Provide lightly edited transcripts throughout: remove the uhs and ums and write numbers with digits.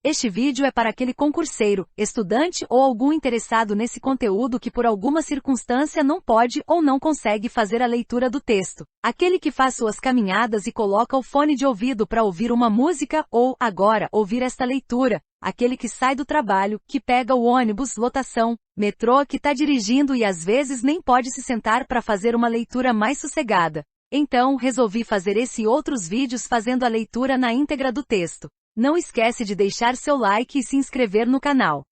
Este vídeo é para aquele concurseiro, estudante ou algum interessado nesse conteúdo que por alguma circunstância não pode ou não consegue fazer a leitura do texto. Aquele que faz suas caminhadas e coloca o fone de ouvido para ouvir uma música ou, agora, ouvir esta leitura. Aquele que sai do trabalho, que pega o ônibus, lotação, metrô, que está dirigindo e às vezes nem pode se sentar para fazer uma leitura mais sossegada. Então, resolvi fazer esse e outros vídeos fazendo a leitura na íntegra do texto. Não esquece de deixar seu like e se inscrever no canal.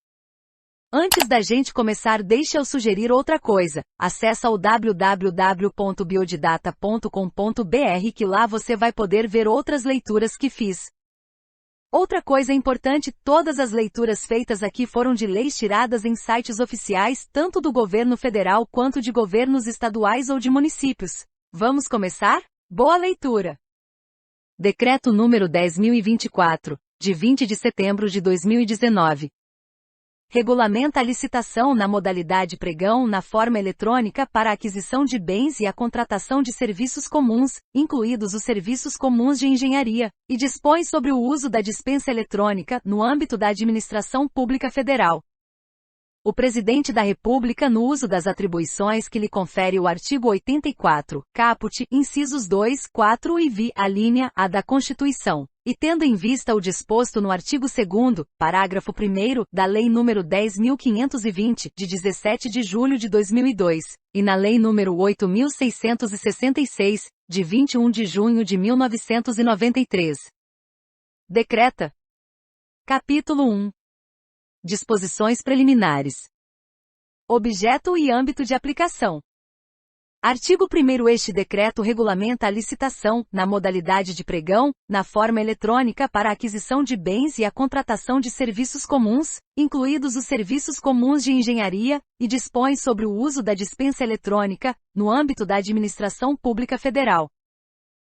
Antes da gente começar, deixa eu sugerir outra coisa. Acesse o www.biodidata.com.br que lá você vai poder ver outras leituras que fiz. Outra coisa importante, todas as leituras feitas aqui foram de leis tiradas em sites oficiais, tanto do governo federal quanto de governos estaduais ou de municípios. Vamos começar? Boa leitura! Decreto número 10.024, de 20 de setembro de 2019. Regulamenta a licitação na modalidade pregão na forma eletrônica para a aquisição de bens e a contratação de serviços comuns, incluídos os serviços comuns de engenharia, e dispõe sobre o uso da dispensa eletrônica no âmbito da administração pública federal. O Presidente da República, no uso das atribuições que lhe confere o artigo 84, caput, incisos 2, 4 e vi, alínea A da Constituição, e tendo em vista o disposto no artigo 2º, parágrafo 1º, da Lei nº 10.520, de 17 de julho de 2002, e na Lei nº 8.666, de 21 de junho de 1993. Decreta. Capítulo 1. Disposições preliminares. Objeto e âmbito de aplicação. Artigo 1º. Este decreto regulamenta a licitação, na modalidade de pregão, na forma eletrônica para a aquisição de bens e a contratação de serviços comuns, incluídos os serviços comuns de engenharia, e dispõe sobre o uso da dispensa eletrônica, no âmbito da administração pública federal.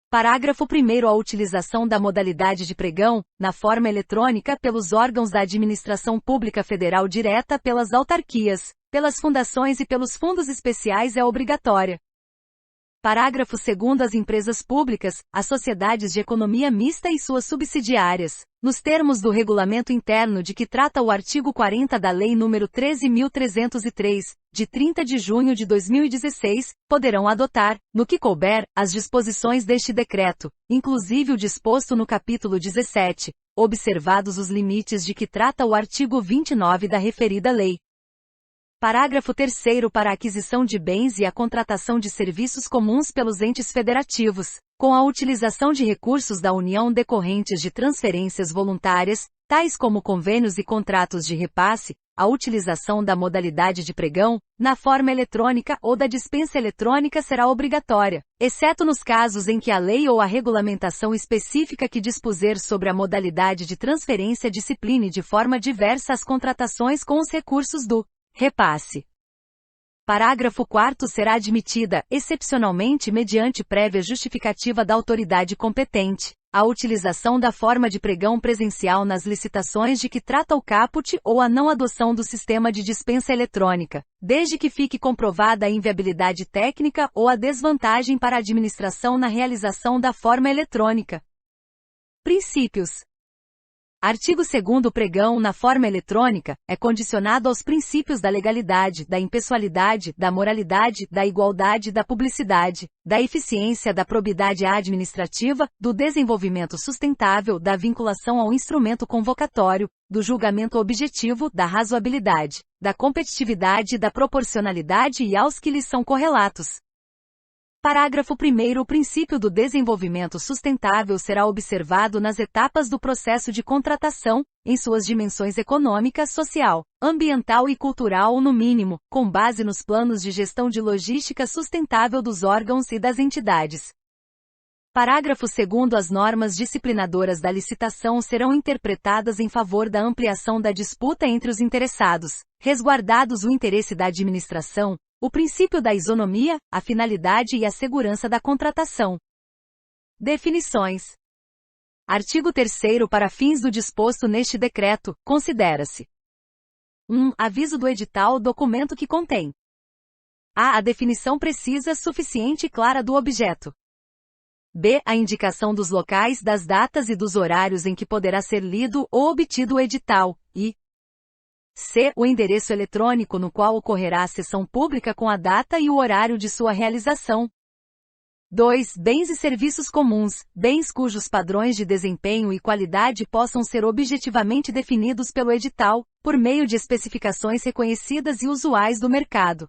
Parágrafo 1º. A utilização da modalidade de pregão, na forma eletrônica pelos órgãos da administração pública federal direta pelas autarquias, pelas fundações e pelos fundos especiais é obrigatória. Parágrafo 2º. As empresas públicas, as sociedades de economia mista e suas subsidiárias, nos termos do regulamento interno de que trata o artigo 40 da Lei nº 13.303, de 30 de junho de 2016, poderão adotar, no que couber, as disposições deste decreto, inclusive o disposto no capítulo 17, observados os limites de que trata o artigo 29 da referida lei. Parágrafo 3º. Para a aquisição de bens e a contratação de serviços comuns pelos entes federativos, com a utilização de recursos da União decorrentes de transferências voluntárias, tais como convênios e contratos de repasse, a utilização da modalidade de pregão, na forma eletrônica ou da dispensa eletrônica será obrigatória, exceto nos casos em que a lei ou a regulamentação específica que dispuser sobre a modalidade de transferência discipline de forma diversa as contratações com os recursos do repasse. Parágrafo 4º. Será admitida, excepcionalmente mediante prévia justificativa da autoridade competente, a utilização da forma de pregão presencial nas licitações de que trata o caput ou a não adoção do sistema de dispensa eletrônica, desde que fique comprovada a inviabilidade técnica ou a desvantagem para a administração na realização da forma eletrônica. Princípios. Artigo 2º. O pregão na forma eletrônica é condicionado aos princípios da legalidade, da impessoalidade, da moralidade, da igualdade, da publicidade, da eficiência, da probidade administrativa, do desenvolvimento sustentável, da vinculação ao instrumento convocatório, do julgamento objetivo, da razoabilidade, da competitividade, da proporcionalidade e aos que lhes são correlatos. Parágrafo 1º. O princípio do desenvolvimento sustentável será observado nas etapas do processo de contratação, em suas dimensões econômica, social, ambiental e cultural no mínimo, com base nos planos de gestão de logística sustentável dos órgãos e das entidades. Parágrafo 2º. As normas disciplinadoras da licitação serão interpretadas em favor da ampliação da disputa entre os interessados, resguardados o interesse da administração, o princípio da isonomia, a finalidade e a segurança da contratação. Definições. Artigo 3º. Para fins do disposto neste decreto, considera-se 1. Aviso do edital, documento que contém a definição precisa, suficiente e clara do objeto. B. A indicação dos locais, das datas e dos horários em que poderá ser lido ou obtido o edital, e C. O endereço eletrônico no qual ocorrerá a sessão pública com a data e o horário de sua realização. 2. Bens e serviços comuns, bens cujos padrões de desempenho e qualidade possam ser objetivamente definidos pelo edital, por meio de especificações reconhecidas e usuais do mercado.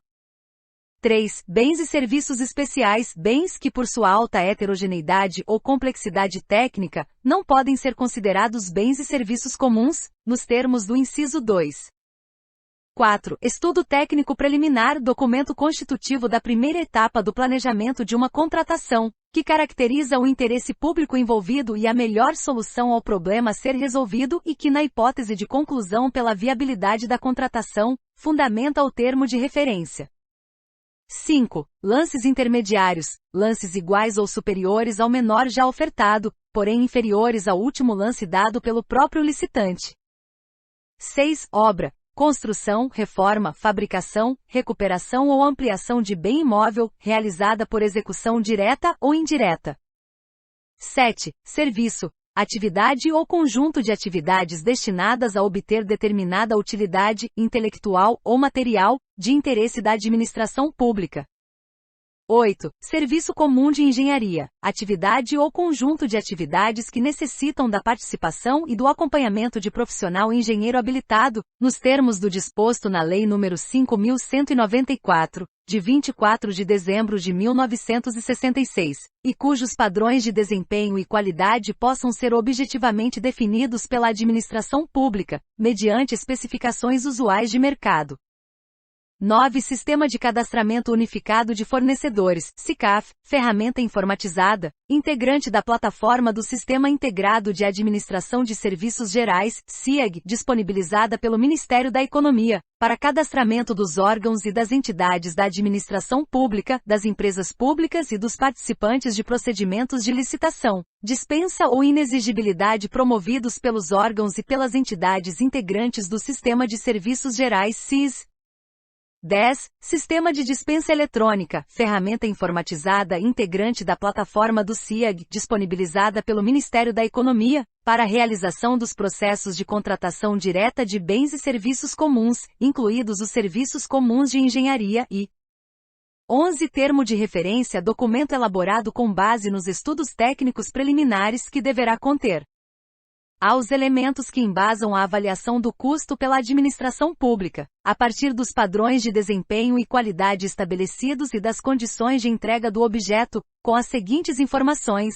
3. Bens e serviços especiais, bens que por sua alta heterogeneidade ou complexidade técnica, não podem ser considerados bens e serviços comuns, nos termos do inciso 2. 4. Estudo técnico preliminar, documento constitutivo da primeira etapa do planejamento de uma contratação, que caracteriza o interesse público envolvido e a melhor solução ao problema a ser resolvido e que, na hipótese de conclusão pela viabilidade da contratação, fundamenta o termo de referência. 5. Lances intermediários, lances iguais ou superiores ao menor já ofertado, porém inferiores ao último lance dado pelo próprio licitante. 6. Obra, construção, reforma, fabricação, recuperação ou ampliação de bem imóvel, realizada por execução direta ou indireta. 7. Serviço, atividade ou conjunto de atividades destinadas a obter determinada utilidade, intelectual ou material, de interesse da administração pública. 8. Serviço comum de engenharia, atividade ou conjunto de atividades que necessitam da participação e do acompanhamento de profissional engenheiro habilitado, nos termos do disposto na Lei nº 5.194, de 24 de dezembro de 1966, e cujos padrões de desempenho e qualidade possam ser objetivamente definidos pela administração pública, mediante especificações usuais de mercado. 9. Sistema de Cadastramento Unificado de Fornecedores, SICAF, ferramenta informatizada, integrante da plataforma do Sistema Integrado de Administração de Serviços Gerais, SIAG, disponibilizada pelo Ministério da Economia, para cadastramento dos órgãos e das entidades da administração pública, das empresas públicas e dos participantes de procedimentos de licitação, dispensa ou inexigibilidade promovidos pelos órgãos e pelas entidades integrantes do Sistema de Serviços Gerais, SIS. 10. Sistema de Dispensa Eletrônica, ferramenta informatizada integrante da plataforma do SIAG, disponibilizada pelo Ministério da Economia, para a realização dos processos de contratação direta de bens e serviços comuns, incluídos os serviços comuns de engenharia e 11. Termo de referência, documento elaborado com base nos estudos técnicos preliminares que deverá conter aos elementos que embasam a avaliação do custo pela administração pública, a partir dos padrões de desempenho e qualidade estabelecidos e das condições de entrega do objeto, com as seguintes informações.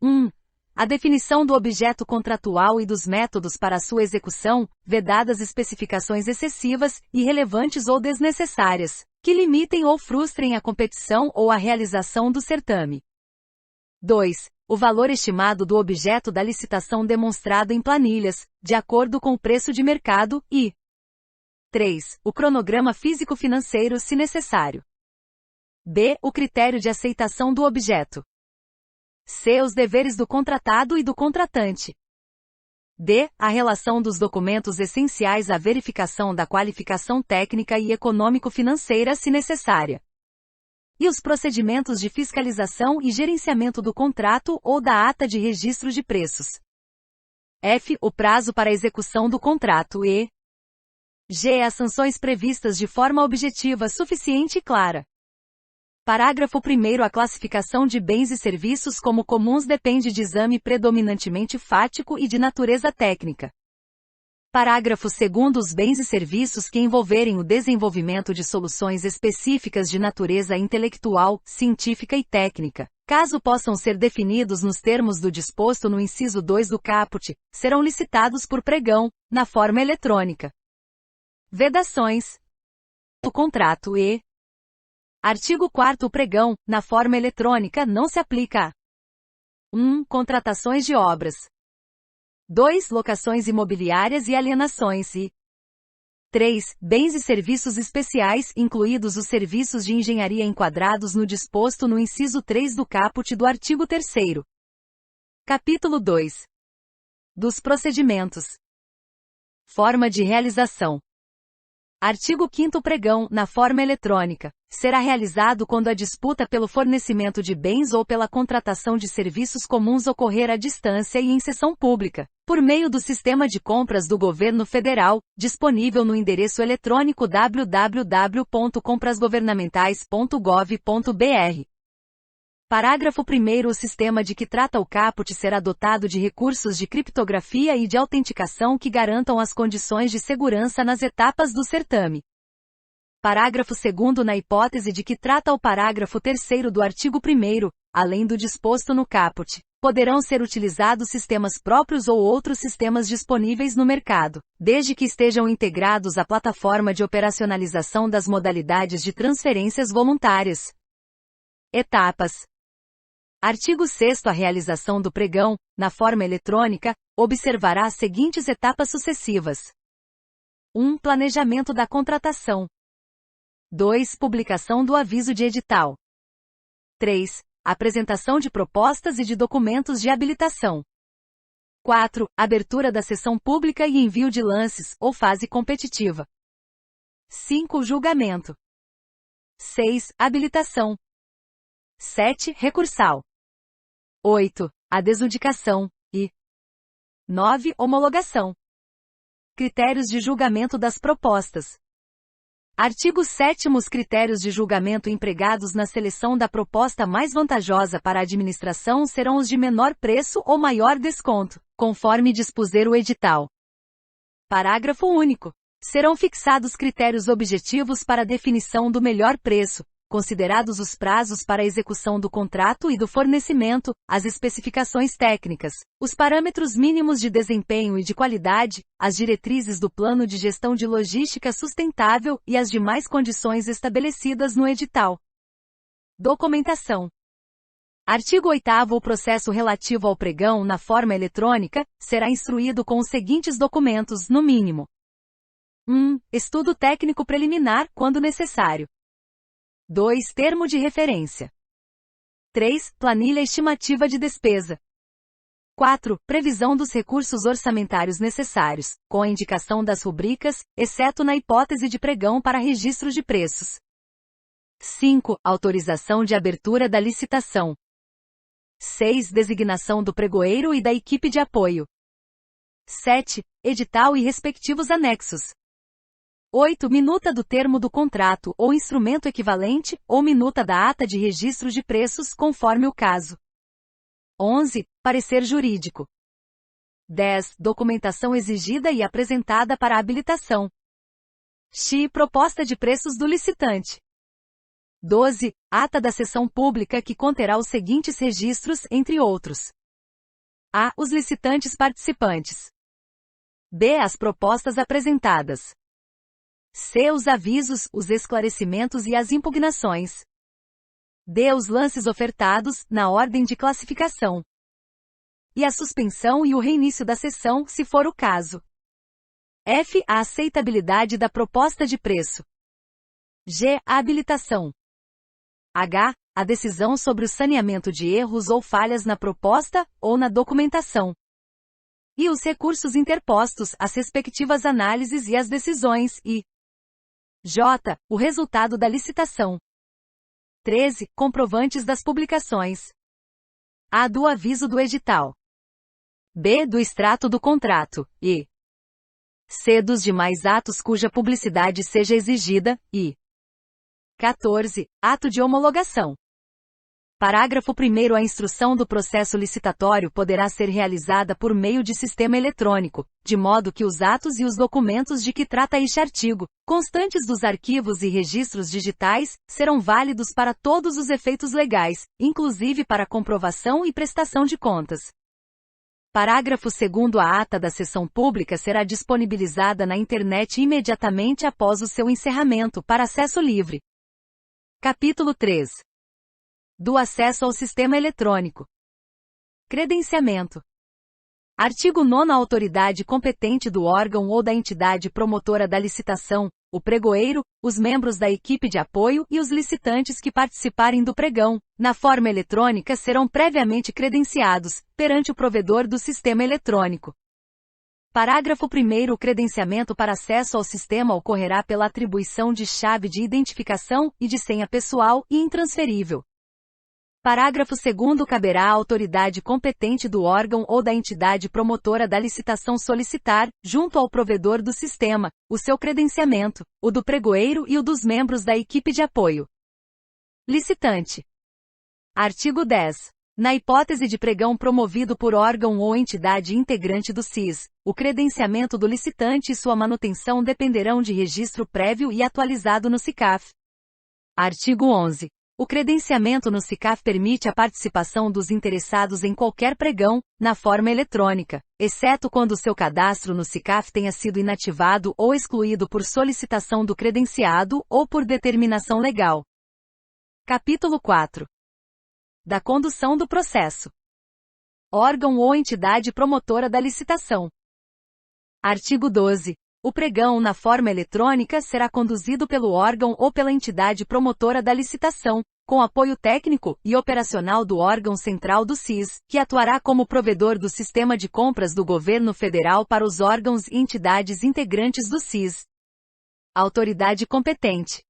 1. A definição do objeto contratual e dos métodos para sua execução, vedadas especificações excessivas, irrelevantes ou desnecessárias, que limitem ou frustrem a competição ou a realização do certame. 2. O valor estimado do objeto da licitação demonstrado em planilhas, de acordo com o preço de mercado, e 3. O cronograma físico-financeiro se necessário. B. O critério de aceitação do objeto. C. Os deveres do contratado e do contratante. D. A relação dos documentos essenciais à verificação da qualificação técnica e econômico-financeira se necessária. E os procedimentos de fiscalização e gerenciamento do contrato ou da ata de registro de preços. F. O prazo para a execução do contrato e G. As sanções previstas de forma objetiva, suficiente e clara. Parágrafo 1º. A classificação de bens e serviços como comuns depende de exame predominantemente fático e de natureza técnica. Parágrafo 2º. Os bens e serviços que envolverem o desenvolvimento de soluções específicas de natureza intelectual, científica e técnica, caso possam ser definidos nos termos do disposto no inciso 2 do caput, serão licitados por pregão, na forma eletrônica. Vedações. O contrato e Artigo 4º. O pregão, na forma eletrônica, não se aplica a 1. Contratações de obras. 2. Locações imobiliárias e alienações e 3. Bens e serviços especiais, incluídos os serviços de engenharia enquadrados no disposto no inciso 3 do caput do artigo 3º. Capítulo 2. Dos procedimentos. Forma de realização. Artigo 5º pregão, na forma eletrônica, será realizado quando a disputa pelo fornecimento de bens ou pela contratação de serviços comuns ocorrer à distância e em sessão pública, por meio do sistema de compras do Governo Federal, disponível no endereço eletrônico www.comprasgovernamentais.gov.br. Parágrafo 1º. O sistema de que trata o caput será dotado de recursos de criptografia e de autenticação que garantam as condições de segurança nas etapas do certame. Parágrafo 2º. Na hipótese de que trata o parágrafo 3º do artigo 1º, além do disposto no caput, poderão ser utilizados sistemas próprios ou outros sistemas disponíveis no mercado, desde que estejam integrados à plataforma de operacionalização das modalidades de transferências voluntárias. Etapas. Artigo 6º. A realização do pregão, na forma eletrônica, observará as seguintes etapas sucessivas. 1. Planejamento da contratação. 2. Publicação do aviso de edital. 3. Apresentação de propostas e de documentos de habilitação. 4. Abertura da sessão pública e envio de lances, ou fase competitiva. 5. Julgamento. 6. Habilitação. 7. Recursal. 8. A desudicação. E 9. Homologação. Critérios de julgamento das propostas. Artigo 7º. Os critérios de julgamento empregados na seleção da proposta mais vantajosa para a administração serão os de menor preço ou maior desconto, conforme dispuser o edital. Parágrafo único. Serão fixados critérios objetivos para a definição do melhor preço, considerados os prazos para a execução do contrato e do fornecimento, as especificações técnicas, os parâmetros mínimos de desempenho e de qualidade, as diretrizes do Plano de Gestão de Logística Sustentável e as demais condições estabelecidas no edital. Documentação. Artigo 8º. O processo relativo ao pregão na forma eletrônica será instruído com os seguintes documentos, no mínimo. 1. Estudo técnico preliminar, quando necessário. 2. Termo de referência. 3. Planilha estimativa de despesa. 4. Previsão dos recursos orçamentários necessários, com a indicação das rubricas, exceto na hipótese de pregão para registro de preços. 5. Autorização de abertura da licitação. 6. Designação do pregoeiro e da equipe de apoio. 7. Edital e respectivos anexos. 8. Minuta do termo do contrato ou instrumento equivalente, ou minuta da ata de registro de preços, conforme o caso. 11. Parecer jurídico. 10. Documentação exigida e apresentada para a habilitação. X. Proposta de preços do licitante. 12. Ata da sessão pública que conterá os seguintes registros, entre outros. A. Os licitantes participantes. B. As propostas apresentadas. C. Os avisos, os esclarecimentos e as impugnações. D. Os lances ofertados, na ordem de classificação. E a suspensão e o reinício da sessão, se for o caso. F. A aceitabilidade da proposta de preço. G. A habilitação. H. A decisão sobre o saneamento de erros ou falhas na proposta, ou na documentação. E os recursos interpostos, as respectivas análises e as decisões, e J. O resultado da licitação. 13. Comprovantes das publicações. A. Do aviso do edital. B. Do extrato do contrato. E C. Dos demais atos cuja publicidade seja exigida. E 14. Ato de homologação. Parágrafo 1º. A instrução do processo licitatório poderá ser realizada por meio de sistema eletrônico, de modo que os atos e os documentos de que trata este artigo, constantes dos arquivos e registros digitais, serão válidos para todos os efeitos legais, inclusive para comprovação e prestação de contas. Parágrafo 2º. A ata da sessão pública será disponibilizada na internet imediatamente após o seu encerramento para acesso livre. Capítulo 3. Do acesso ao sistema eletrônico. Credenciamento. Artigo 9º. A autoridade competente do órgão ou da entidade promotora da licitação, o pregoeiro, os membros da equipe de apoio e os licitantes que participarem do pregão, na forma eletrônica serão previamente credenciados, perante o provedor do sistema eletrônico. Parágrafo 1º. O credenciamento para acesso ao sistema ocorrerá pela atribuição de chave de identificação e de senha pessoal e intransferível. Parágrafo 2º. Caberá à autoridade competente do órgão ou da entidade promotora da licitação solicitar, junto ao provedor do sistema, o seu credenciamento, o do pregoeiro e o dos membros da equipe de apoio. Licitante. Artigo 10. Na hipótese de pregão promovido por órgão ou entidade integrante do SIS, o credenciamento do licitante e sua manutenção dependerão de registro prévio e atualizado no SICAF. Artigo 11. O credenciamento no SICAF permite a participação dos interessados em qualquer pregão, na forma eletrônica, exceto quando seu cadastro no SICAF tenha sido inativado ou excluído por solicitação do credenciado ou por determinação legal. Capítulo 4. Da condução do processo. Órgão ou entidade promotora da licitação. Artigo 12. O pregão na forma eletrônica será conduzido pelo órgão ou pela entidade promotora da licitação, com apoio técnico e operacional do órgão central do SIS, que atuará como provedor do sistema de compras do governo federal para os órgãos e entidades integrantes do SIS. Autoridade competente.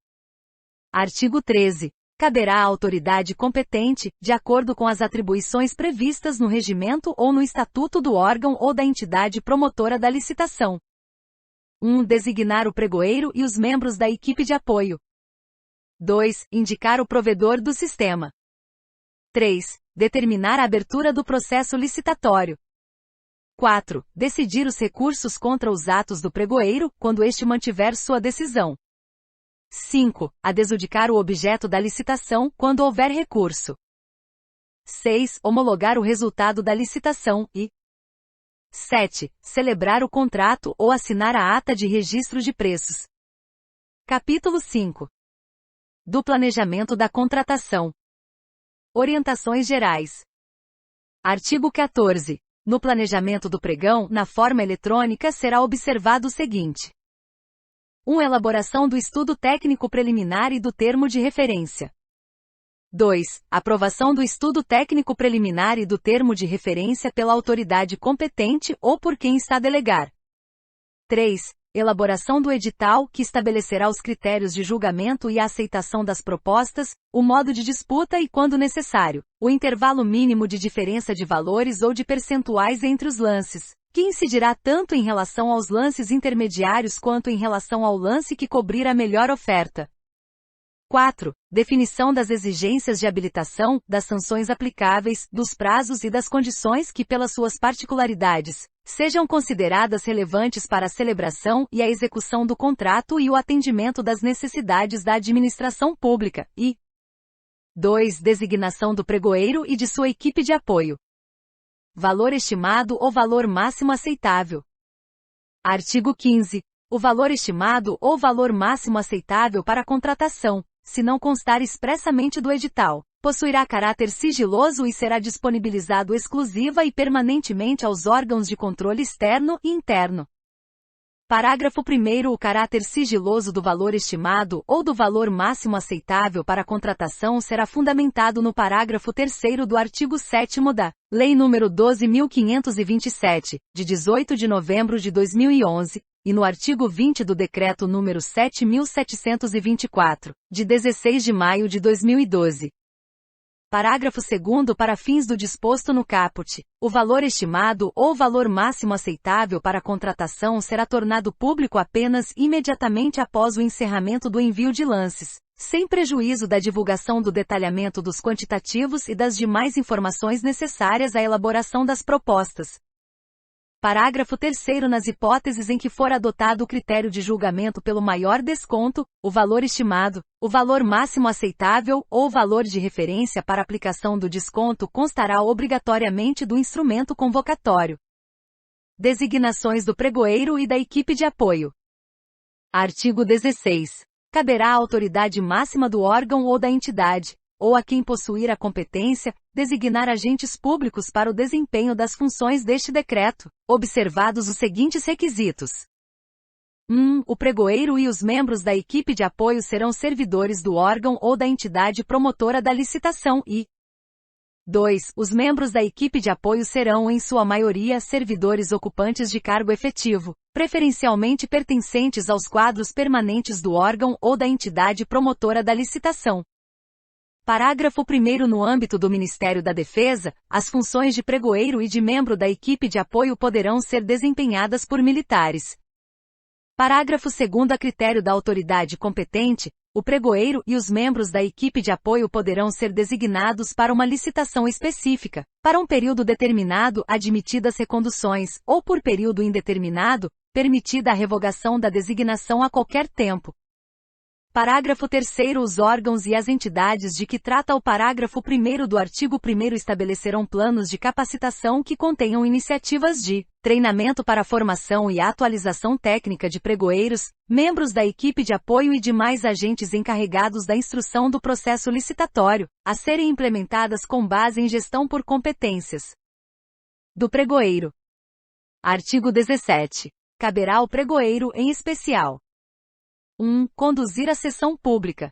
Artigo 13. Caberá à autoridade competente, de acordo com as atribuições previstas no regimento ou no estatuto do órgão ou da entidade promotora da licitação. 1. Designar o pregoeiro e os membros da equipe de apoio. 2. Indicar o provedor do sistema. 3. Determinar a abertura do processo licitatório. 4. Decidir os recursos contra os atos do pregoeiro, quando este mantiver sua decisão. 5. Adjudicar o objeto da licitação, quando houver recurso. 6. Homologar o resultado da licitação e 7. Celebrar o contrato ou assinar a ata de registro de preços. Capítulo 5. Do planejamento da contratação. Orientações gerais. Artigo 14. No planejamento do pregão, na forma eletrônica será observado o seguinte: 1. Elaboração do estudo técnico preliminar e do termo de referência. 2. Aprovação do estudo técnico preliminar e do termo de referência pela autoridade competente ou por quem está a delegar. 3. Elaboração do edital, que estabelecerá os critérios de julgamento e a aceitação das propostas, o modo de disputa e, quando necessário, o intervalo mínimo de diferença de valores ou de percentuais entre os lances, que incidirá tanto em relação aos lances intermediários quanto em relação ao lance que cobrir a melhor oferta. 4. Definição das exigências de habilitação, das sanções aplicáveis, dos prazos e das condições que, pelas suas particularidades, sejam consideradas relevantes para a celebração e a execução do contrato e o atendimento das necessidades da administração pública, e 2. Designação do pregoeiro e de sua equipe de apoio. Valor estimado ou valor máximo aceitável. Artigo 15. O valor estimado ou valor máximo aceitável para a contratação, se não constar expressamente do edital, possuirá caráter sigiloso e será disponibilizado exclusiva e permanentemente aos órgãos de controle externo e interno. Parágrafo 1º. O caráter sigiloso do valor estimado ou do valor máximo aceitável para a contratação será fundamentado no parágrafo 3º do artigo 7º da Lei nº 12.527, de 18 de novembro de 2011, e no artigo 20 do Decreto nº 7.724, de 16 de maio de 2012. Parágrafo 2º. Para fins do disposto no caput, o valor estimado ou valor máximo aceitável para a contratação será tornado público apenas imediatamente após o encerramento do envio de lances, sem prejuízo da divulgação do detalhamento dos quantitativos e das demais informações necessárias à elaboração das propostas. Parágrafo 3º. Nas hipóteses em que for adotado o critério de julgamento pelo maior desconto, o valor estimado, o valor máximo aceitável ou o valor de referência para aplicação do desconto constará obrigatoriamente do instrumento convocatório. Designações do pregoeiro e da equipe de apoio. Artigo 16. Caberá à autoridade máxima do órgão ou da entidade, ou a quem possuir a competência, designar agentes públicos para o desempenho das funções deste decreto, observados os seguintes requisitos. 1. O pregoeiro e os membros da equipe de apoio serão servidores do órgão ou da entidade promotora da licitação e 2. Os membros da equipe de apoio serão, em sua maioria, servidores ocupantes de cargo efetivo, preferencialmente pertencentes aos quadros permanentes do órgão ou da entidade promotora da licitação. Parágrafo 1º. No âmbito do Ministério da Defesa, as funções de pregoeiro e de membro da equipe de apoio poderão ser desempenhadas por militares. Parágrafo 2º. A critério da autoridade competente, o pregoeiro e os membros da equipe de apoio poderão ser designados para uma licitação específica, para um período determinado admitidas reconduções, ou por período indeterminado, permitida a revogação da designação a qualquer tempo. Parágrafo 3º. Os órgãos e as entidades de que trata o parágrafo 1º do artigo 1º estabelecerão planos de capacitação que contenham iniciativas de treinamento para a formação e atualização técnica de pregoeiros, membros da equipe de apoio e demais agentes encarregados da instrução do processo licitatório, a serem implementadas com base em gestão por competências do pregoeiro. Artigo 17. Caberá ao pregoeiro, em especial: 1. Conduzir a sessão pública.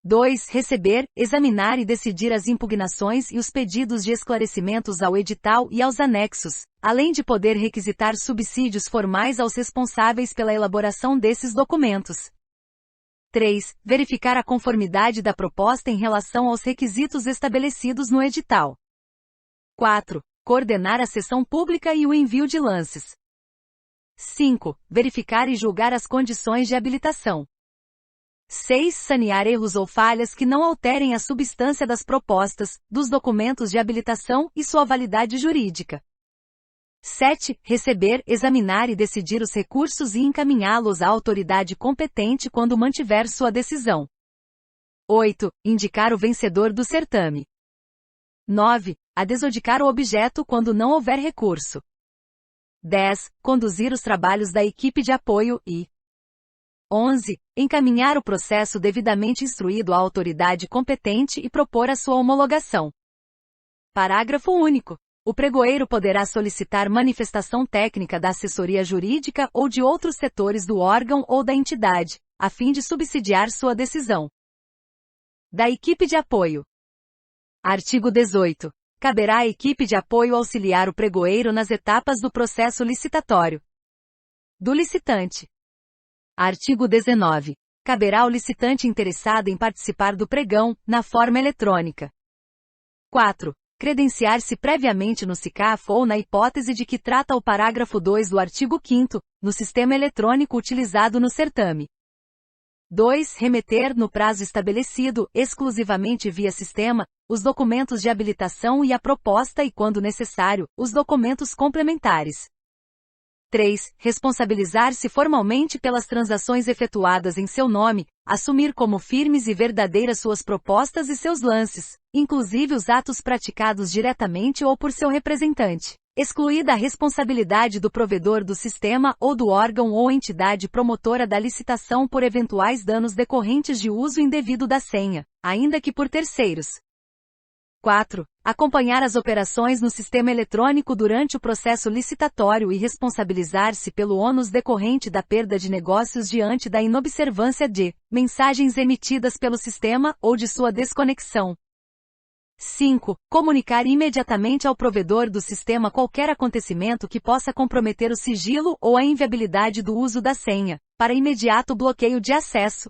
2. Receber, examinar e decidir as impugnações e os pedidos de esclarecimentos ao edital e aos anexos, além de poder requisitar subsídios formais aos responsáveis pela elaboração desses documentos. 3. Verificar a conformidade da proposta em relação aos requisitos estabelecidos no edital. 4. Coordenar a sessão pública e o envio de lances. 5. Verificar e julgar as condições de habilitação. 6. Sanear erros ou falhas que não alterem a substância das propostas, dos documentos de habilitação e sua validade jurídica. 7. Receber, examinar e decidir os recursos e encaminhá-los à autoridade competente quando mantiver sua decisão. 8. Indicar o vencedor do certame. 9. Adjudicar o objeto quando não houver recurso. 10. Conduzir os trabalhos da equipe de apoio e 11. Encaminhar o processo devidamente instruído à autoridade competente e propor a sua homologação. Parágrafo único. O pregoeiro poderá solicitar manifestação técnica da assessoria jurídica ou de outros setores do órgão ou da entidade, a fim de subsidiar sua decisão. Da equipe de apoio. Artigo 18. Caberá à equipe de apoio auxiliar o pregoeiro nas etapas do processo licitatório do licitante. Artigo 19. Caberá ao licitante interessado em participar do pregão, na forma eletrônica. 4. Credenciar-se previamente no SICAF ou, na hipótese de que trata o parágrafo 2 do artigo 5º, no sistema eletrônico utilizado no certame. 2. Remeter, no prazo estabelecido, exclusivamente via sistema, os documentos de habilitação e a proposta e, quando necessário, os documentos complementares. 3. Responsabilizar-se formalmente pelas transações efetuadas em seu nome, assumir como firmes e verdadeiras suas propostas e seus lances, inclusive os atos praticados diretamente ou por seu representante, excluída a responsabilidade do provedor do sistema ou do órgão ou entidade promotora da licitação por eventuais danos decorrentes de uso indevido da senha, ainda que por terceiros. 4. Acompanhar as operações no sistema eletrônico durante o processo licitatório e responsabilizar-se pelo ônus decorrente da perda de negócios diante da inobservância de mensagens emitidas pelo sistema ou de sua desconexão. 5. Comunicar imediatamente ao provedor do sistema qualquer acontecimento que possa comprometer o sigilo ou a inviabilidade do uso da senha, para imediato bloqueio de acesso.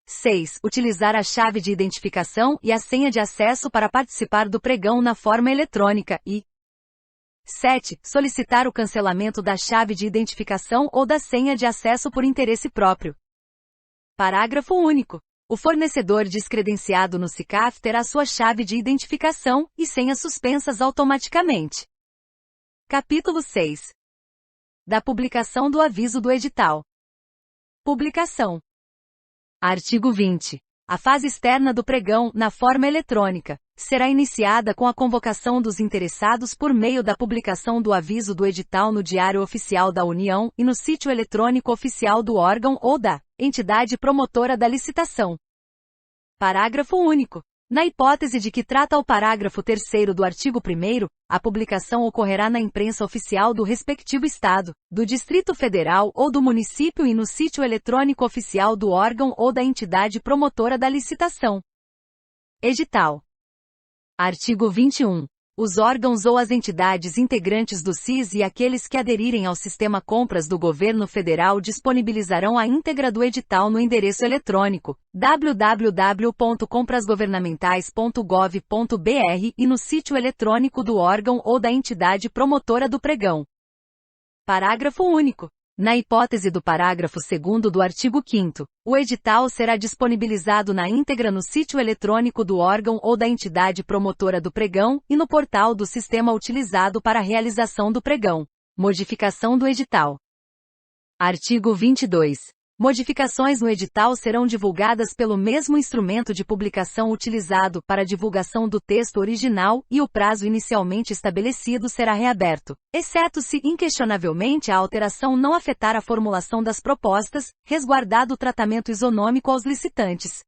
6. Utilizar a chave de identificação e a senha de acesso para participar do pregão na forma eletrônica e 7. Solicitar o cancelamento da chave de identificação ou da senha de acesso por interesse próprio. Parágrafo único. O fornecedor descredenciado no SICAF terá sua chave de identificação e senha suspensas automaticamente. Capítulo 6. Da publicação do aviso do edital. Publicação. Artigo 20. A fase externa do pregão, na forma eletrônica, será iniciada com a convocação dos interessados por meio da publicação do aviso do edital no Diário Oficial da União e no sítio eletrônico oficial do órgão ou da entidade promotora da licitação. Parágrafo único. Na hipótese de que trata o parágrafo 3º do artigo 1º, a publicação ocorrerá na imprensa oficial do respectivo Estado, do Distrito Federal ou do município e no sítio eletrônico oficial do órgão ou da entidade promotora da licitação. Edital. Artigo 21. Os órgãos ou as entidades integrantes do SIS e aqueles que aderirem ao sistema Compras do Governo Federal disponibilizarão a íntegra do edital no endereço eletrônico www.comprasgovernamentais.gov.br e no sítio eletrônico do órgão ou da entidade promotora do pregão. Parágrafo único. Na hipótese do parágrafo 2º do artigo 5º, o edital será disponibilizado na íntegra no sítio eletrônico do órgão ou da entidade promotora do pregão e no portal do sistema utilizado para a realização do pregão. Modificação do edital. Artigo 22. Modificações no edital serão divulgadas pelo mesmo instrumento de publicação utilizado para a divulgação do texto original e o prazo inicialmente estabelecido será reaberto, exceto se inquestionavelmente a alteração não afetar a formulação das propostas, resguardado o tratamento isonômico aos licitantes.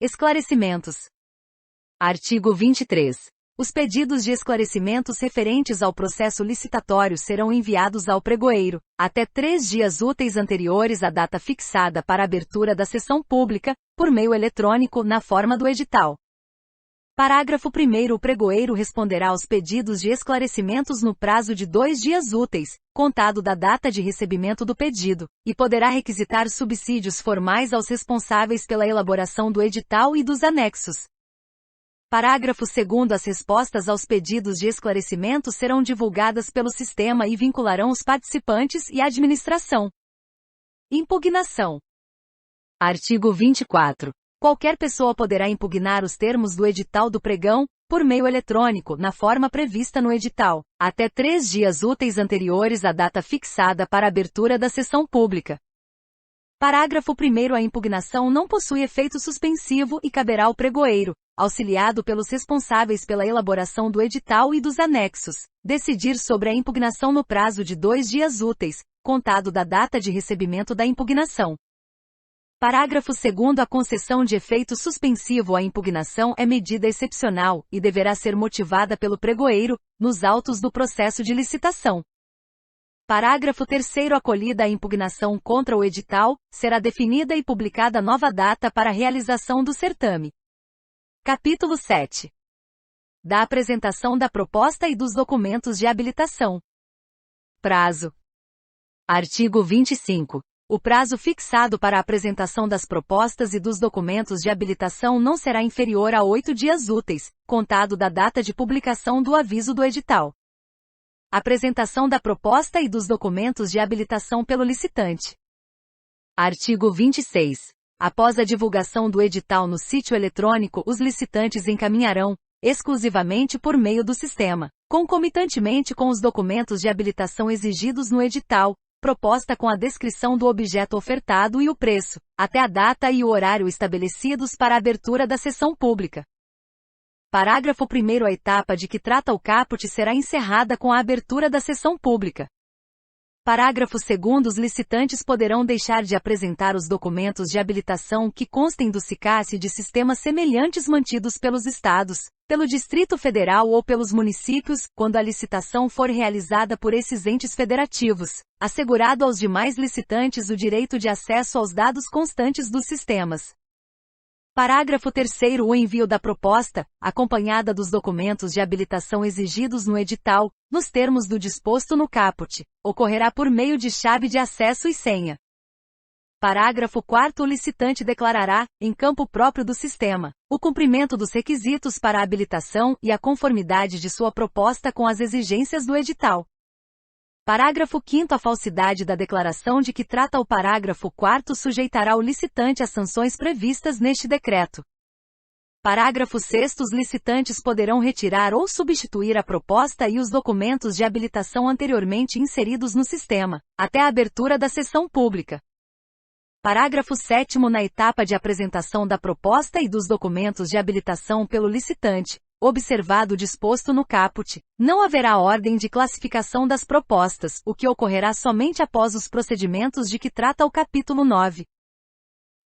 Esclarecimentos. Artigo 23. Os pedidos de esclarecimentos referentes ao processo licitatório serão enviados ao pregoeiro, até 3 dias úteis anteriores à data fixada para a abertura da sessão pública, por meio eletrônico na forma do edital. Parágrafo 1º. O pregoeiro responderá aos pedidos de esclarecimentos no prazo de 2 dias úteis, contado da data de recebimento do pedido, e poderá requisitar subsídios formais aos responsáveis pela elaboração do edital e dos anexos. Parágrafo 2º. As respostas aos pedidos de esclarecimento serão divulgadas pelo sistema e vincularão os participantes e a administração. Impugnação. Artigo 24. Qualquer pessoa poderá impugnar os termos do edital do pregão, por meio eletrônico, na forma prevista no edital, até 3 dias úteis anteriores à data fixada para a abertura da sessão pública. Parágrafo 1º. A impugnação não possui efeito suspensivo e caberá ao pregoeiro, auxiliado pelos responsáveis pela elaboração do edital e dos anexos, decidir sobre a impugnação no prazo de 2 dias úteis, contado da data de recebimento da impugnação. Parágrafo 2º. A concessão de efeito suspensivo à impugnação é medida excepcional e deverá ser motivada pelo pregoeiro, nos autos do processo de licitação. Parágrafo 3º. Acolhida a impugnação contra o edital, será definida e publicada nova data para a realização do certame. Capítulo 7. Da apresentação da proposta e dos documentos de habilitação. Prazo. Artigo 25. O prazo fixado para a apresentação das propostas e dos documentos de habilitação não será inferior a 8 dias úteis, contado da data de publicação do aviso do edital. Apresentação da proposta e dos documentos de habilitação pelo licitante. Artigo 26. Após a divulgação do edital no sítio eletrônico, os licitantes encaminharão, exclusivamente por meio do sistema, concomitantemente com os documentos de habilitação exigidos no edital, proposta com a descrição do objeto ofertado e o preço, até a data e o horário estabelecidos para a abertura da sessão pública. Parágrafo 1º. A etapa de que trata o caput será encerrada com a abertura da sessão pública. Parágrafo 2º. Os licitantes poderão deixar de apresentar os documentos de habilitação que constem do SICAS e de sistemas semelhantes mantidos pelos Estados, pelo Distrito Federal ou pelos municípios, quando a licitação for realizada por esses entes federativos, assegurado aos demais licitantes o direito de acesso aos dados constantes dos sistemas. Parágrafo 3º. O envio da proposta, acompanhada dos documentos de habilitação exigidos no edital, nos termos do disposto no caput, ocorrerá por meio de chave de acesso e senha. Parágrafo 4º. O licitante declarará, em campo próprio do sistema, o cumprimento dos requisitos para a habilitação e a conformidade de sua proposta com as exigências do edital. Parágrafo 5º. A falsidade da declaração de que trata o parágrafo 4º sujeitará o licitante às sanções previstas neste decreto. Parágrafo 6º. Os licitantes poderão retirar ou substituir a proposta e os documentos de habilitação anteriormente inseridos no sistema, até a abertura da sessão pública. Parágrafo 7º. Na etapa de apresentação da proposta e dos documentos de habilitação pelo licitante, observado o disposto no caput, não haverá ordem de classificação das propostas, o que ocorrerá somente após os procedimentos de que trata o capítulo 9.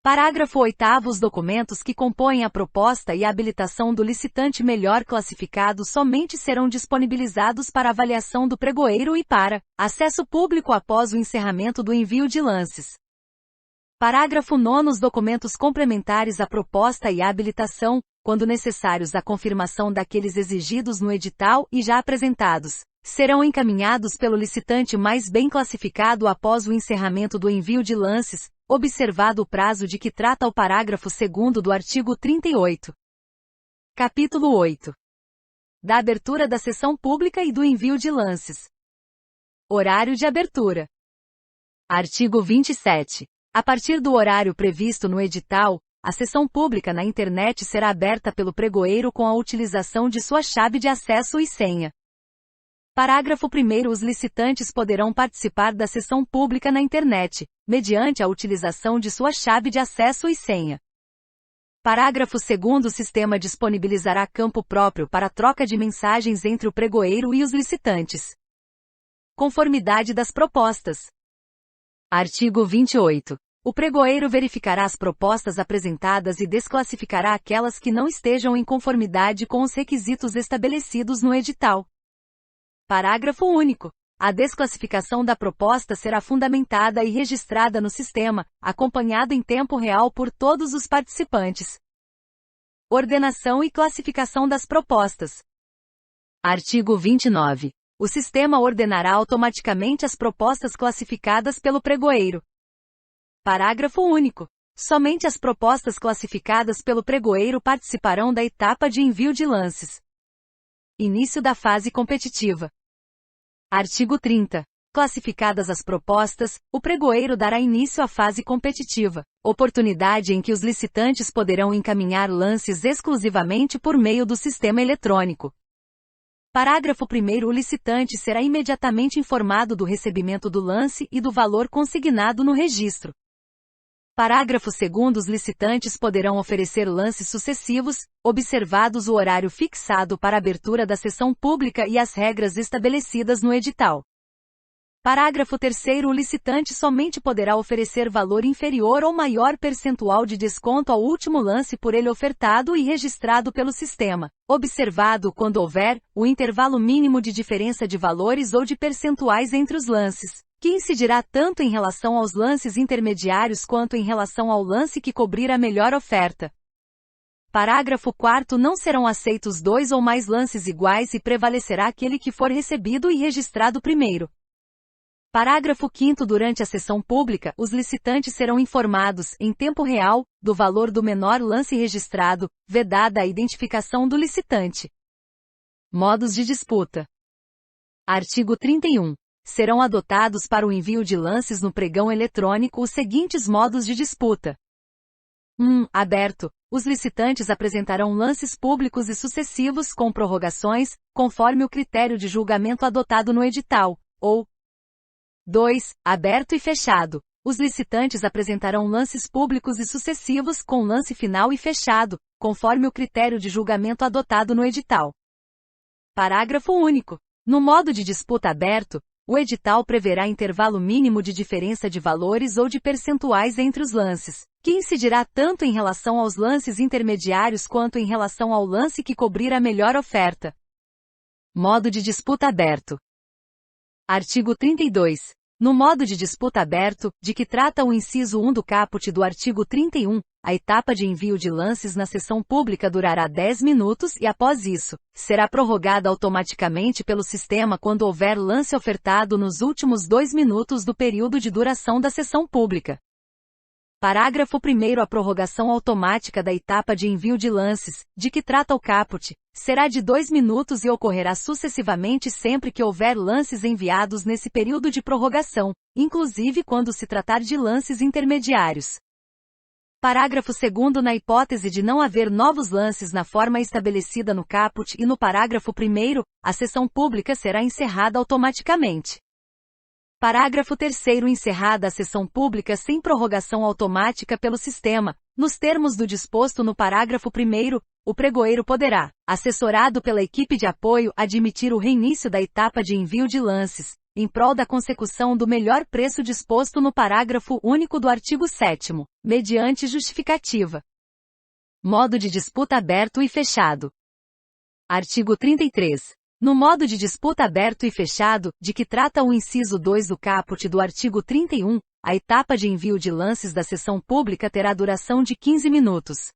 Parágrafo 8º. Os documentos que compõem a proposta e a habilitação do licitante melhor classificado somente serão disponibilizados para avaliação do pregoeiro e para acesso público após o encerramento do envio de lances. Parágrafo 9. Os documentos complementares à proposta e à habilitação, quando necessários à confirmação daqueles exigidos no edital e já apresentados, serão encaminhados pelo licitante mais bem classificado após o encerramento do envio de lances, observado o prazo de que trata o parágrafo 2º do artigo 38. Capítulo 8. Da abertura da sessão pública e do envio de lances. Horário de abertura. Artigo 27. A partir do horário previsto no edital, a sessão pública na internet será aberta pelo pregoeiro com a utilização de sua chave de acesso e senha. Parágrafo 1º. Os licitantes poderão participar da sessão pública na internet, mediante a utilização de sua chave de acesso e senha. Parágrafo 2º. O sistema disponibilizará campo próprio para troca de mensagens entre o pregoeiro e os licitantes. Conformidade das propostas. Artigo 28. O pregoeiro verificará as propostas apresentadas e desclassificará aquelas que não estejam em conformidade com os requisitos estabelecidos no edital. Parágrafo único. A desclassificação da proposta será fundamentada e registrada no sistema, acompanhada em tempo real por todos os participantes. Ordenação e classificação das propostas. Artigo 29. O sistema ordenará automaticamente as propostas classificadas pelo pregoeiro. Parágrafo único. Somente as propostas classificadas pelo pregoeiro participarão da etapa de envio de lances. Início da fase competitiva. Artigo 30. Classificadas as propostas, o pregoeiro dará início à fase competitiva, oportunidade em que os licitantes poderão encaminhar lances exclusivamente por meio do sistema eletrônico. Parágrafo 1º. O licitante será imediatamente informado do recebimento do lance e do valor consignado no registro. Parágrafo 2º. Os licitantes poderão oferecer lances sucessivos, observados o horário fixado para a abertura da sessão pública e as regras estabelecidas no edital. Parágrafo 3º. O licitante somente poderá oferecer valor inferior ou maior percentual de desconto ao último lance por ele ofertado e registrado pelo sistema, observado, quando houver, o intervalo mínimo de diferença de valores ou de percentuais entre os lances, que incidirá tanto em relação aos lances intermediários quanto em relação ao lance que cobrir a melhor oferta. Parágrafo 4º. Não serão aceitos 2 ou mais lances iguais e prevalecerá aquele que for recebido e registrado primeiro. Parágrafo 5º. Durante a sessão pública, os licitantes serão informados, em tempo real, do valor do menor lance registrado, vedada a identificação do licitante. Modos de disputa. Artigo 31. Serão adotados para o envio de lances no pregão eletrônico os seguintes modos de disputa. 1. Aberto. Os licitantes apresentarão lances públicos e sucessivos com prorrogações, conforme o critério de julgamento adotado no edital, ou 2. Aberto e fechado. Os licitantes apresentarão lances públicos e sucessivos com lance final e fechado, conforme o critério de julgamento adotado no edital. Parágrafo único. No modo de disputa aberto, o edital preverá intervalo mínimo de diferença de valores ou de percentuais entre os lances, que incidirá tanto em relação aos lances intermediários quanto em relação ao lance que cobrir a melhor oferta. Modo de disputa aberto. Artigo 32. No modo de disputa aberto, de que trata o inciso 1 do caput do artigo 31, a etapa de envio de lances na sessão pública durará 10 minutos e, após isso, será prorrogada automaticamente pelo sistema quando houver lance ofertado nos últimos 2 minutos do período de duração da sessão pública. Parágrafo 1º. A prorrogação automática da etapa de envio de lances, de que trata o caput, será de 2 minutos e ocorrerá sucessivamente sempre que houver lances enviados nesse período de prorrogação, inclusive quando se tratar de lances intermediários. Parágrafo 2º. Na hipótese de não haver novos lances na forma estabelecida no caput e no parágrafo 1º, a sessão pública será encerrada automaticamente. Parágrafo 3º. Encerrada a sessão pública sem prorrogação automática pelo sistema, nos termos do disposto no parágrafo 1º, o pregoeiro poderá, assessorado pela equipe de apoio, admitir o reinício da etapa de envio de lances, em prol da consecução do melhor preço disposto no parágrafo único do artigo 7º, mediante justificativa. Modo de disputa aberto e fechado. Artigo 33. No modo de disputa aberto e fechado, de que trata o inciso 2 do caput do artigo 31, a etapa de envio de lances da sessão pública terá duração de 15 minutos.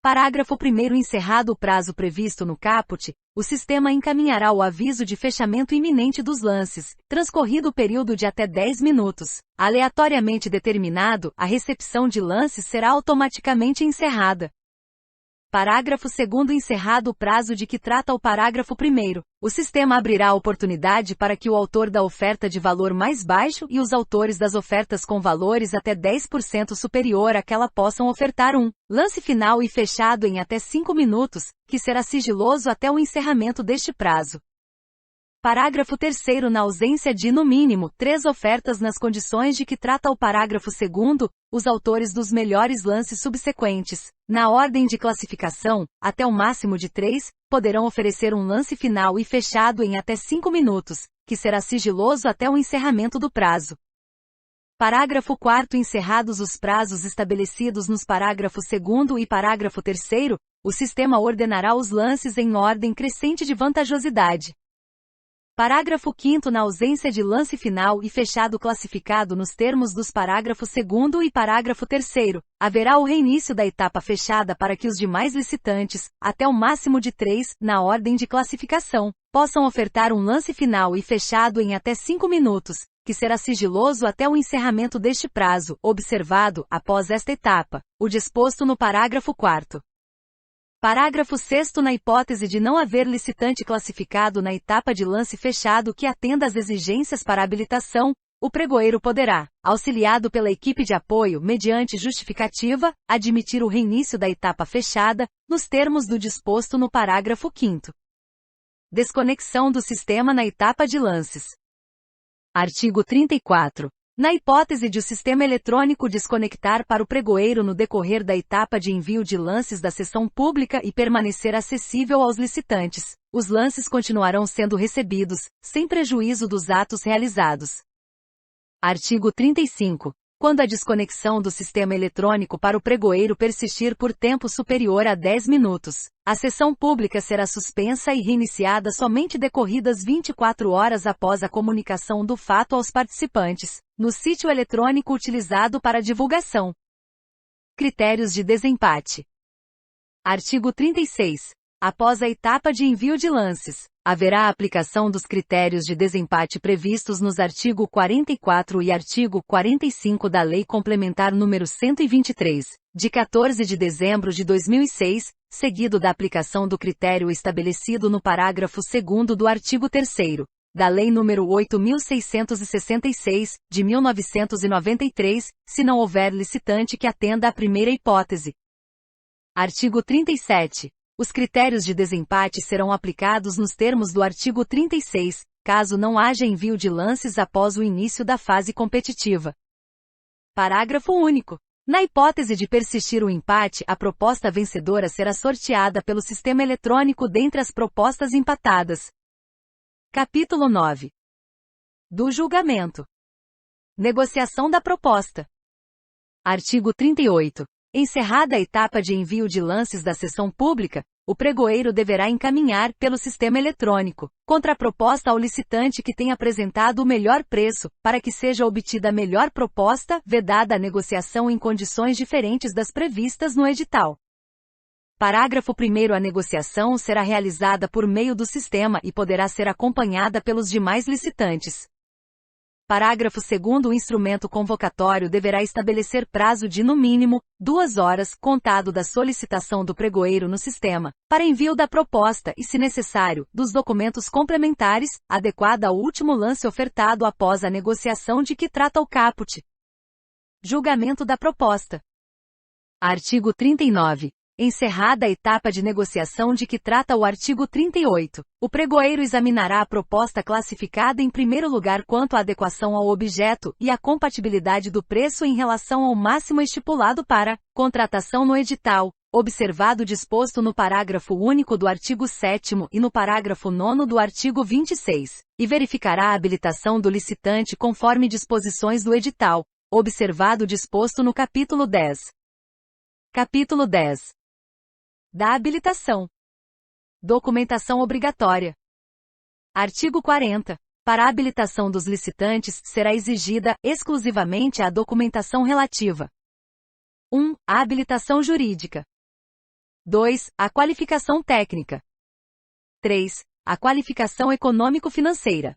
Parágrafo 1º. Encerrado o prazo previsto no caput, o sistema encaminhará o aviso de fechamento iminente dos lances, transcorrido o período de até 10 minutos. Aleatoriamente determinado, a recepção de lances será automaticamente encerrada. Parágrafo 2º. Encerrado o prazo de que trata o parágrafo 1º, o sistema abrirá a oportunidade para que o autor da oferta de valor mais baixo e os autores das ofertas com valores até 10% superior àquela possam ofertar um lance final e fechado em até 5 minutos, que será sigiloso até o encerramento deste prazo. Parágrafo 3º. Na ausência de, no mínimo, 3 ofertas nas condições de que trata o parágrafo 2º, os autores dos melhores lances subsequentes, na ordem de classificação, até o máximo de 3, poderão oferecer um lance final e fechado em até 5 minutos, que será sigiloso até o encerramento do prazo. Parágrafo 4º. Encerrados os prazos estabelecidos nos parágrafo 2º e parágrafo 3º, o sistema ordenará os lances em ordem crescente de vantajosidade. Parágrafo 5º. Na ausência de lance final e fechado classificado nos termos dos parágrafo 2º e parágrafo 3º, haverá o reinício da etapa fechada para que os demais licitantes, até o máximo de 3, na ordem de classificação, possam ofertar um lance final e fechado em até 5 minutos, que será sigiloso até o encerramento deste prazo, observado, após esta etapa, o disposto no parágrafo 4º. Parágrafo 6º. Na hipótese de não haver licitante classificado na etapa de lance fechado que atenda às exigências para habilitação, o pregoeiro poderá, auxiliado pela equipe de apoio mediante justificativa, admitir o reinício da etapa fechada, nos termos do disposto no parágrafo 5º. Desconexão do sistema na etapa de lances. Artigo 34. Na hipótese de o sistema eletrônico desconectar para o pregoeiro no decorrer da etapa de envio de lances da sessão pública e permanecer acessível aos licitantes, os lances continuarão sendo recebidos, sem prejuízo dos atos realizados. Artigo 35. Quando a desconexão do sistema eletrônico para o pregoeiro persistir por tempo superior a 10 minutos, a sessão pública será suspensa e reiniciada somente decorridas 24 horas após a comunicação do fato aos participantes, no sítio eletrônico utilizado para divulgação. Critérios de desempate. Artigo 36. Após a etapa de envio de lances, haverá a aplicação dos critérios de desempate previstos nos artigo 44 e artigo 45 da Lei Complementar nº 123, de 14 de dezembro de 2006, seguido da aplicação do critério estabelecido no parágrafo 2º do artigo 3º, da Lei nº 8.666, de 1993, se não houver licitante que atenda à primeira hipótese. Artigo 37. Os critérios de desempate serão aplicados nos termos do artigo 36, caso não haja envio de lances após o início da fase competitiva. Parágrafo único. Na hipótese de persistir o empate, a proposta vencedora será sorteada pelo sistema eletrônico dentre as propostas empatadas. Capítulo 9. Do julgamento. Negociação da proposta. Artigo 38. Encerrada a etapa de envio de lances da sessão pública, o pregoeiro deverá encaminhar, pelo sistema eletrônico, contraproposta ao licitante que tenha apresentado o melhor preço, para que seja obtida a melhor proposta, vedada a negociação em condições diferentes das previstas no edital. Parágrafo 1º. A negociação será realizada por meio do sistema e poderá ser acompanhada pelos demais licitantes. Parágrafo 2º. O instrumento convocatório deverá estabelecer prazo de, no mínimo, 2 horas, contado da solicitação do pregoeiro no sistema, para envio da proposta e, se necessário, dos documentos complementares, adequada ao último lance ofertado após a negociação de que trata o caput. Julgamento da proposta. Artigo 39. Encerrada a etapa de negociação de que trata o artigo 38, o pregoeiro examinará a proposta classificada em primeiro lugar quanto à adequação ao objeto e à compatibilidade do preço em relação ao máximo estipulado para contratação no edital, observado o disposto no parágrafo único do artigo 7º e no parágrafo 9º do artigo 26, e verificará a habilitação do licitante conforme disposições do edital, observado o disposto no capítulo 10. Capítulo 10. Da habilitação. Documentação obrigatória. Artigo 40. Para a habilitação dos licitantes, será exigida, exclusivamente, a documentação relativa. 1. A habilitação jurídica. 2. A qualificação técnica. 3. A qualificação econômico-financeira.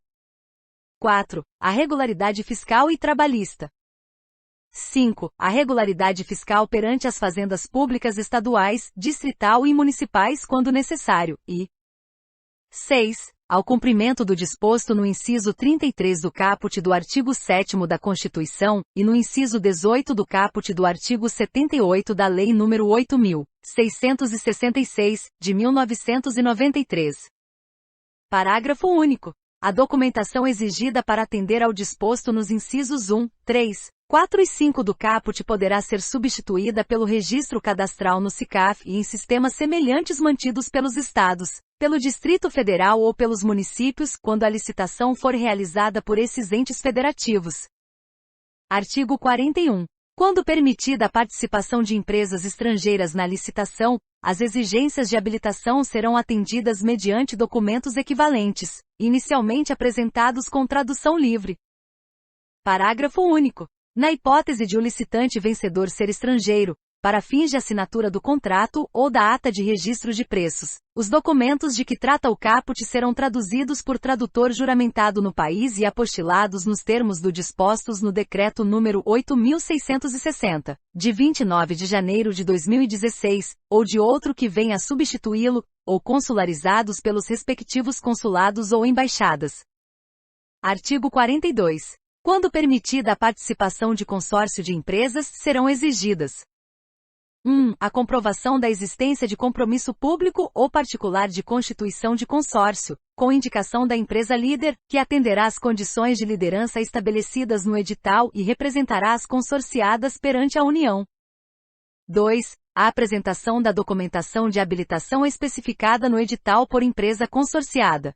4. A regularidade fiscal e trabalhista. 5. A regularidade fiscal perante as fazendas públicas estaduais, distrital e municipais quando necessário, e 6. Ao cumprimento do disposto no inciso 33 do caput do artigo 7º da Constituição, e no inciso 18 do caput do artigo 78 da Lei nº 8.666, de 1993. Parágrafo único. A documentação exigida para atender ao disposto nos incisos 1, 3, 4 e 5 do caput poderá ser substituída pelo registro cadastral no SICAF e em sistemas semelhantes mantidos pelos estados, pelo Distrito Federal ou pelos municípios, quando a licitação for realizada por esses entes federativos. Artigo 41. Quando permitida a participação de empresas estrangeiras na licitação, as exigências de habilitação serão atendidas mediante documentos equivalentes, inicialmente apresentados com tradução livre. Parágrafo único. Na hipótese de o licitante vencedor ser estrangeiro, para fins de assinatura do contrato ou da ata de registro de preços, os documentos de que trata o caput serão traduzidos por tradutor juramentado no país e apostilados nos termos do dispostos no Decreto nº 8.660, de 29 de janeiro de 2016, ou de outro que venha a substituí-lo, ou consularizados pelos respectivos consulados ou embaixadas. Artigo 42. Quando permitida a participação de consórcio de empresas, serão exigidas: 1. A comprovação da existência de compromisso público ou particular de constituição de consórcio, com indicação da empresa líder, que atenderá às condições de liderança estabelecidas no edital e representará as consorciadas perante a União. 2. A apresentação da documentação de habilitação especificada no edital por empresa consorciada.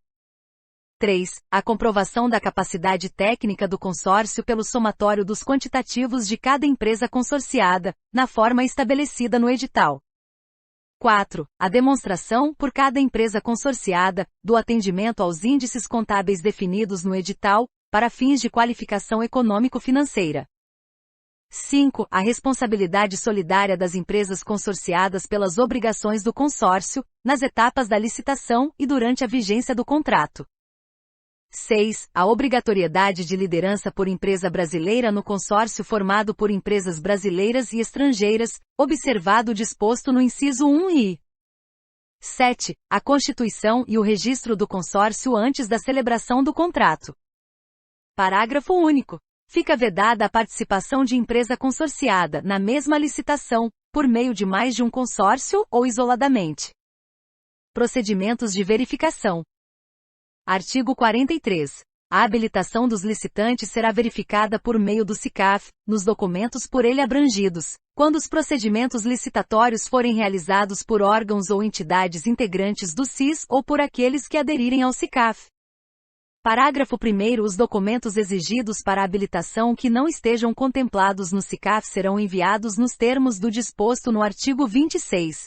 3. A comprovação da capacidade técnica do consórcio pelo somatório dos quantitativos de cada empresa consorciada, na forma estabelecida no edital. 4. A demonstração, por cada empresa consorciada, do atendimento aos índices contábeis definidos no edital, para fins de qualificação econômico-financeira. 5. A responsabilidade solidária das empresas consorciadas pelas obrigações do consórcio, nas etapas da licitação e durante a vigência do contrato. 6. A obrigatoriedade de liderança por empresa brasileira no consórcio formado por empresas brasileiras e estrangeiras, observado o disposto no inciso 1 e 7. A constituição e o registro do consórcio antes da celebração do contrato. Parágrafo único. Fica vedada a participação de empresa consorciada na mesma licitação, por meio de mais de um consórcio ou isoladamente. Procedimentos de verificação. Artigo 43. A habilitação dos licitantes será verificada por meio do SICAF, nos documentos por ele abrangidos, quando os procedimentos licitatórios forem realizados por órgãos ou entidades integrantes do SIS ou por aqueles que aderirem ao SICAF. Parágrafo 1º. Os documentos exigidos para a habilitação que não estejam contemplados no SICAF serão enviados nos termos do disposto no artigo 26.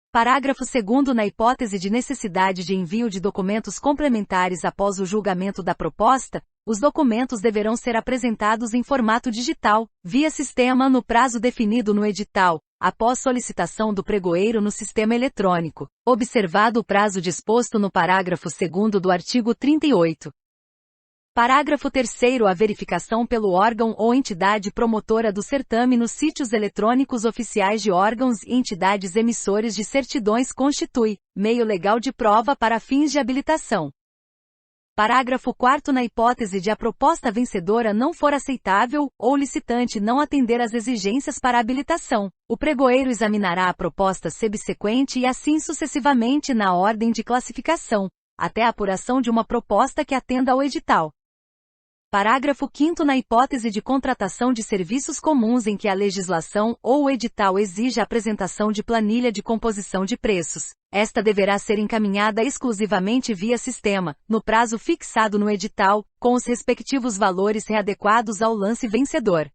Parágrafo 2º. Na hipótese de necessidade de envio de documentos complementares após o julgamento da proposta, os documentos deverão ser apresentados em formato digital, via sistema no prazo definido no edital, após solicitação do pregoeiro no sistema eletrônico, observado o prazo disposto no parágrafo 2º do artigo 38. Parágrafo 3º. A verificação pelo órgão ou entidade promotora do certame nos sítios eletrônicos oficiais de órgãos e entidades emissores de certidões constitui meio legal de prova para fins de habilitação. Parágrafo 4º. Na hipótese de a proposta vencedora não for aceitável, ou o licitante não atender às exigências para habilitação, o pregoeiro examinará a proposta subsequente e assim sucessivamente na ordem de classificação, até a apuração de uma proposta que atenda ao edital. Parágrafo 5º. Na hipótese de contratação de serviços comuns em que a legislação ou o edital exija a apresentação de planilha de composição de preços, esta deverá ser encaminhada exclusivamente via sistema, no prazo fixado no edital, com os respectivos valores readequados ao lance vencedor.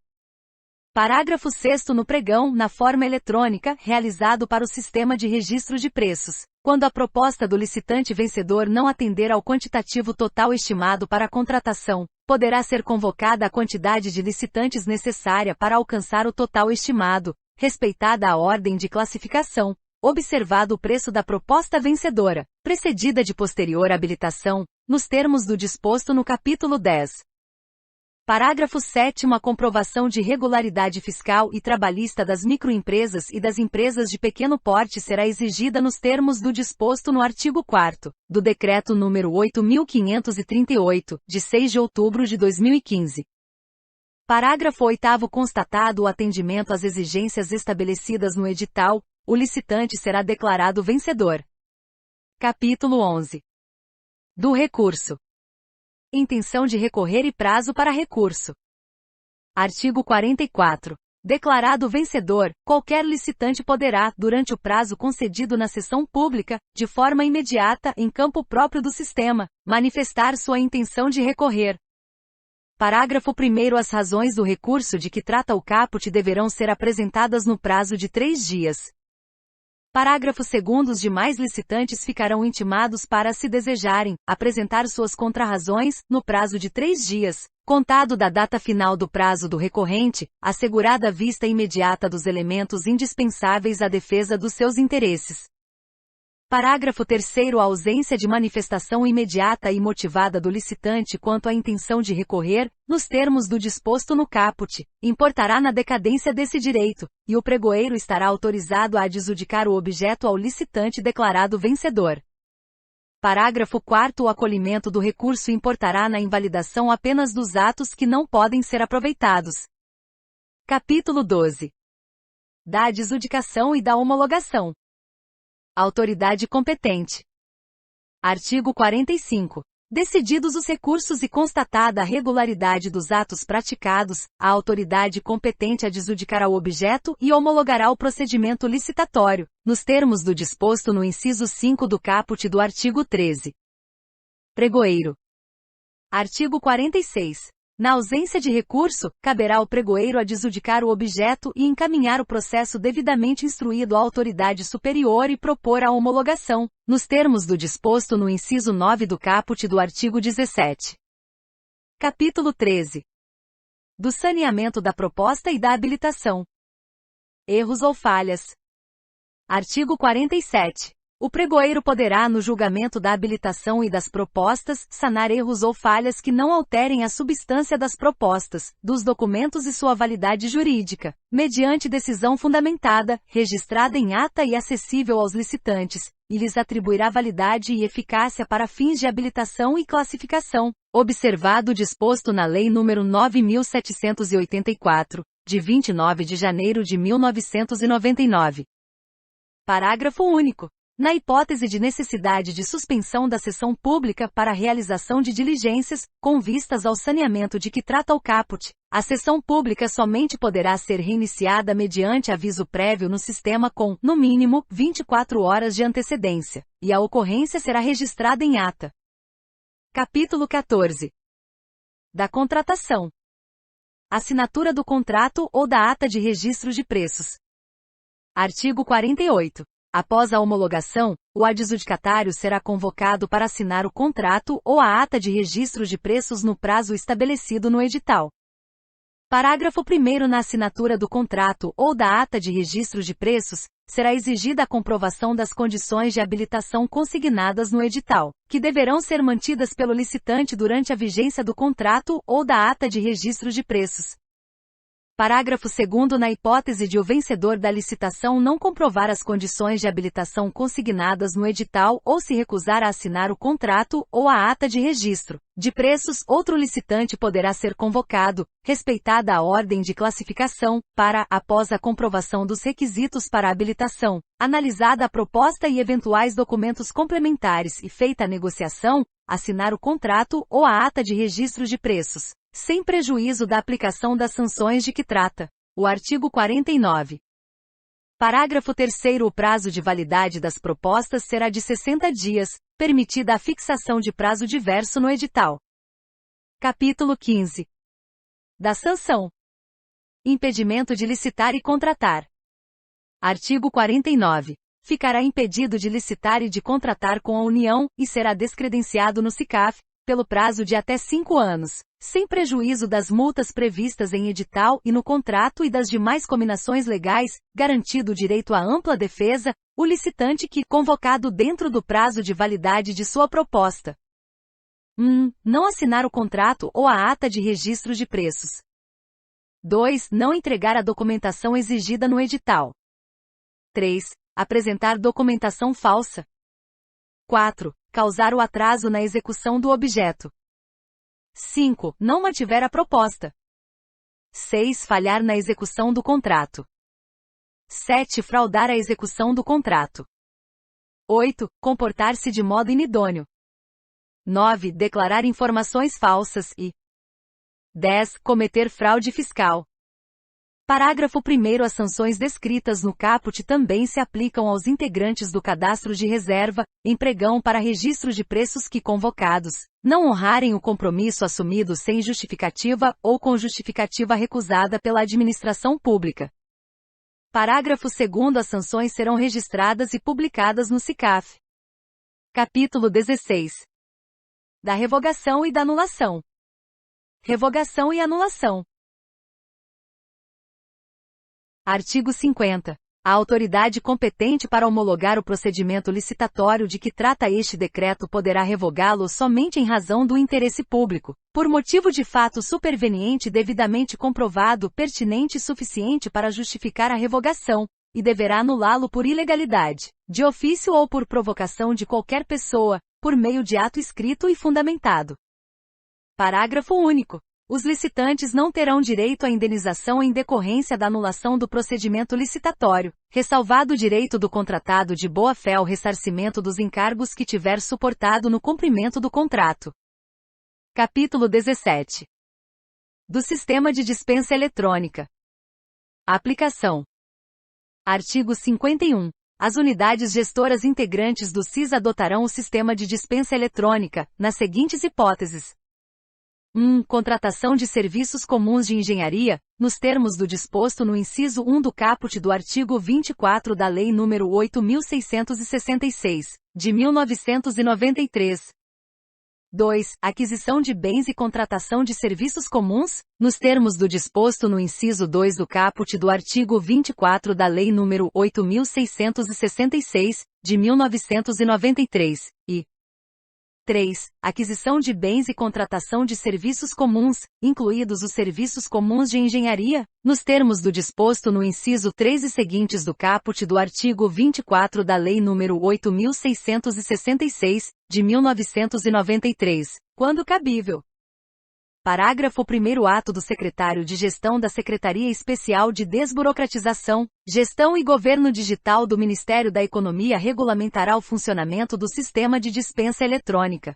Parágrafo 6º. No pregão, na forma eletrônica, realizado para o sistema de registro de preços, Quando a proposta do licitante vencedor não atender ao quantitativo total estimado para a contratação, poderá ser convocada a quantidade de licitantes necessária para alcançar o total estimado, respeitada a ordem de classificação, observado o preço da proposta vencedora, precedida de posterior habilitação, nos termos do disposto no capítulo 10. Parágrafo 7º. A comprovação de regularidade fiscal e trabalhista das microempresas e das empresas de pequeno porte será exigida nos termos do disposto no artigo 4º do Decreto número 8.538, de 6 de outubro de 2015. Parágrafo 8º. Constatado o atendimento às exigências estabelecidas no edital, o licitante será declarado vencedor. Capítulo 11. Do recurso. Intenção de recorrer e prazo para recurso. Artigo 44. Declarado vencedor, qualquer licitante poderá, durante o prazo concedido na sessão pública, de forma imediata, em campo próprio do sistema, manifestar sua intenção de recorrer. Parágrafo 1º. As razões do recurso de que trata o caput deverão ser apresentadas no prazo de 3 dias. Parágrafo 2º. Os demais licitantes ficarão intimados para, se desejarem, apresentar suas contrarrazões, no prazo de 3 dias, contado da data final do prazo do recorrente, assegurada a vista imediata dos elementos indispensáveis à defesa dos seus interesses. Parágrafo 3º. A ausência de manifestação imediata e motivada do licitante quanto à intenção de recorrer, nos termos do disposto no caput, importará na decadência desse direito, e o pregoeiro estará autorizado a adjudicar o objeto ao licitante declarado vencedor. Parágrafo 4º. O acolhimento do recurso importará na invalidação apenas dos atos que não podem ser aproveitados. Capítulo 12. Da adjudicação e da homologação. Autoridade competente. Artigo 45. Decididos os recursos e constatada a regularidade dos atos praticados, a autoridade competente adjudicará o objeto e homologará o procedimento licitatório, nos termos do disposto no inciso 5 do caput do artigo 13. Pregoeiro. Artigo 46. Na ausência de recurso, caberá ao pregoeiro adjudicar o objeto e encaminhar o processo devidamente instruído à autoridade superior e propor a homologação, nos termos do disposto no inciso 9 do caput do artigo 17. Capítulo 13. Do saneamento da proposta e da habilitação. Erros ou falhas. Artigo 47. O pregoeiro poderá, no julgamento da habilitação e das propostas, sanar erros ou falhas que não alterem a substância das propostas, dos documentos e sua validade jurídica, mediante decisão fundamentada, registrada em ata e acessível aos licitantes, e lhes atribuirá validade e eficácia para fins de habilitação e classificação, observado o disposto na Lei nº 9.784, de 29 de janeiro de 1999. Parágrafo único. Na hipótese de necessidade de suspensão da sessão pública para a realização de diligências, com vistas ao saneamento de que trata o caput, a sessão pública somente poderá ser reiniciada mediante aviso prévio no sistema com, no mínimo, 24 horas de antecedência, e a ocorrência será registrada em ata. Capítulo 14. Da contratação. Assinatura do contrato ou da ata de registro de preços. Artigo 48. Após a homologação, o adjudicatário será convocado para assinar o contrato ou a ata de registro de preços no prazo estabelecido no edital. Parágrafo 1º. Na assinatura do contrato ou da ata de registro de preços, será exigida a comprovação das condições de habilitação consignadas no edital, que deverão ser mantidas pelo licitante durante a vigência do contrato ou da ata de registro de preços. Parágrafo 2º. Na hipótese de o vencedor da licitação não comprovar as condições de habilitação consignadas no edital ou se recusar a assinar o contrato ou a ata de registro de preços, outro licitante poderá ser convocado, respeitada a ordem de classificação, para, após a comprovação dos requisitos para a habilitação, analisada a proposta e eventuais documentos complementares e feita a negociação, assinar o contrato ou a ata de registro de preços, sem prejuízo da aplicação das sanções de que trata o artigo 49. Parágrafo 3º. O prazo de validade das propostas será de 60 dias, permitida a fixação de prazo diverso no edital. Capítulo 15. Da sanção. Impedimento de licitar e contratar. Artigo 49. ficará impedido de licitar e de contratar com a União, e será descredenciado no SICAF, pelo prazo de até 5 anos, sem prejuízo das multas previstas em edital e no contrato e das demais cominações legais, garantido o direito à ampla defesa, o licitante que, convocado dentro do prazo de validade de sua proposta, não assinar o contrato ou a ata de registro de preços. 2. Não entregar a documentação exigida no edital. 3. Apresentar documentação falsa. 4. Causar o atraso na execução do objeto. 5. Não mantiver a proposta. 6. Falhar na execução do contrato. 7. Fraudar a execução do contrato. 8. Comportar-se de modo inidôneo. 9. Declarar informações falsas e 10. Cometer fraude fiscal. Parágrafo 1º. As sanções descritas no caput também se aplicam aos integrantes do cadastro de reserva, em pregão para registro de preços que convocados não honrarem o compromisso assumido sem justificativa ou com justificativa recusada pela administração pública. Parágrafo 2º. As sanções serão registradas e publicadas no SICAF. Capítulo 16. Da revogação e da anulação. Revogação e anulação. Artigo 50. A autoridade competente para homologar o procedimento licitatório de que trata este decreto poderá revogá-lo somente em razão do interesse público, por motivo de fato superveniente devidamente comprovado, pertinente e suficiente para justificar a revogação, e deverá anulá-lo por ilegalidade, de ofício ou por provocação de qualquer pessoa, por meio de ato escrito e fundamentado. Parágrafo único. Os licitantes não terão direito à indenização em decorrência da anulação do procedimento licitatório, ressalvado o direito do contratado de boa-fé ao ressarcimento dos encargos que tiver suportado no cumprimento do contrato. Capítulo 17. Do Sistema de Dispensa Eletrônica. Aplicação. Artigo 51. As unidades gestoras integrantes do SIS adotarão o sistema de dispensa eletrônica, nas seguintes hipóteses. 1. Contratação de serviços comuns de engenharia, nos termos do disposto no inciso 1 do caput do artigo 24 da Lei nº 8.666, de 1993. 2. Aquisição de bens e contratação de serviços comuns, nos termos do disposto no inciso 2 do caput do artigo 24 da Lei nº 8.666, de 1993, e 3. Aquisição de bens e contratação de serviços comuns, incluídos os serviços comuns de engenharia, nos termos do disposto no inciso 3 e seguintes do caput do artigo 24 da Lei nº 8.666, de 1993, quando cabível. Parágrafo 1º. Ato do Secretário de Gestão da Secretaria Especial de Desburocratização, Gestão e Governo Digital do Ministério da Economia regulamentará o funcionamento do sistema de dispensa eletrônica.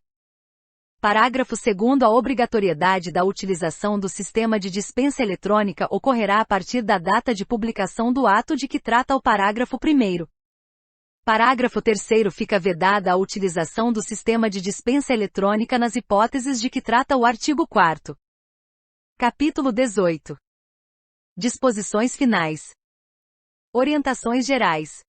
Parágrafo 2º. A obrigatoriedade da utilização do sistema de dispensa eletrônica ocorrerá a partir da data de publicação do ato de que trata o parágrafo 1º. Parágrafo 3º. Fica vedada a utilização do sistema de dispensa eletrônica nas hipóteses de que trata o artigo 4º. Capítulo 18. Disposições finais. Orientações gerais.